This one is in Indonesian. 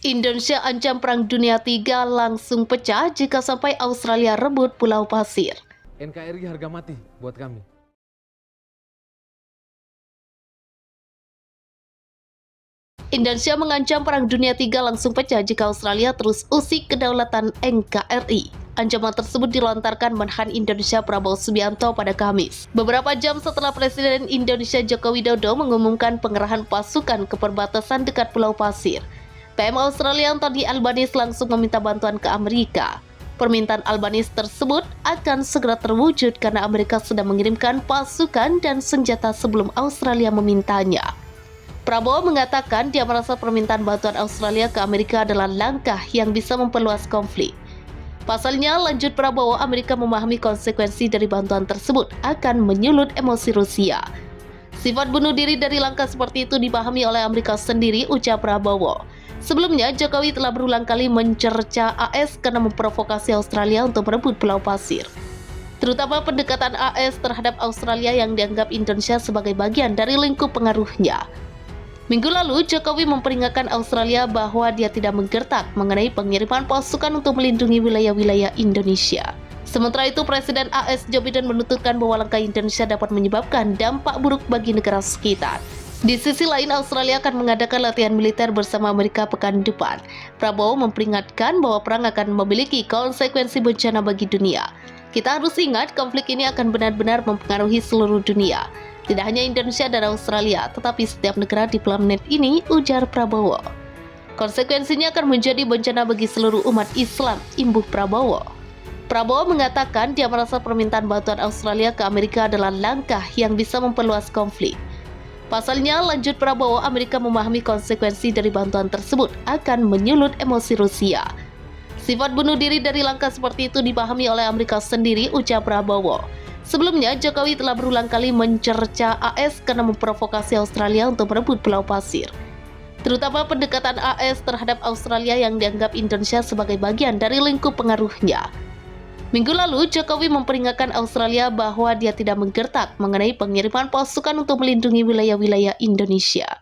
Indonesia ancam Perang Dunia III langsung pecah jika sampai Australia rebut Pulau Pasir. NKRI harga mati buat kami. Indonesia mengancam Perang Dunia III langsung pecah jika Australia terus usik kedaulatan NKRI. Ancaman tersebut dilontarkan Menhan Indonesia Prabowo Subianto pada Kamis, beberapa jam setelah Presiden Indonesia Joko Widodo mengumumkan pengerahan pasukan ke perbatasan dekat Pulau Pasir. PM Australia Anthony Albanese langsung meminta bantuan ke Amerika. Permintaan Albanese tersebut akan segera terwujud karena Amerika sudah mengirimkan pasukan dan senjata sebelum Australia memintanya. Prabowo mengatakan dia merasa permintaan bantuan Australia ke Amerika adalah langkah yang bisa memperluas konflik. Pasalnya, lanjut Prabowo, Amerika memahami konsekuensi dari bantuan tersebut akan menyulut emosi Rusia. Sifat bunuh diri dari langkah seperti itu dipahami oleh Amerika sendiri, ucap Prabowo. Sebelumnya, Jokowi telah berulang kali mencerca AS karena memprovokasi Australia untuk merebut Pulau Pasir. Terutama pendekatan AS terhadap Australia yang dianggap Indonesia sebagai bagian dari lingkup pengaruhnya. Minggu lalu, Jokowi memperingatkan Australia bahwa dia tidak menggertak mengenai pengiriman pasukan untuk melindungi wilayah-wilayah Indonesia. Sementara itu, Presiden AS Joe Biden menuturkan bahwa langkah Indonesia dapat menyebabkan dampak buruk bagi negara sekitar. Di sisi lain, Australia akan mengadakan latihan militer bersama Amerika pekan depan. Prabowo memperingatkan bahwa perang akan memiliki konsekuensi bencana bagi dunia. Kita harus ingat konflik ini akan benar-benar mempengaruhi seluruh dunia. Tidak hanya Indonesia dan Australia, tetapi setiap negara di planet ini, ujar Prabowo. Konsekuensinya akan menjadi bencana bagi seluruh umat Islam, imbuh Prabowo. Prabowo mengatakan dia merasa permintaan bantuan Australia ke Amerika adalah langkah yang bisa memperluas konflik. Pasalnya, lanjut Prabowo, Amerika memahami konsekuensi dari bantuan tersebut akan menyulut emosi Rusia. Sifat bunuh diri dari langkah seperti itu dipahami oleh Amerika sendiri, ucap Prabowo. Sebelumnya, Jokowi telah berulang kali mencerca AS karena memprovokasi Australia untuk merebut Pulau Pasir. Terutama pendekatan AS terhadap Australia yang dianggap Indonesia sebagai bagian dari lingkup pengaruhnya. Minggu lalu, Jokowi memperingatkan Australia bahwa dia tidak menggertak mengenai pengiriman pasukan untuk melindungi wilayah-wilayah Indonesia.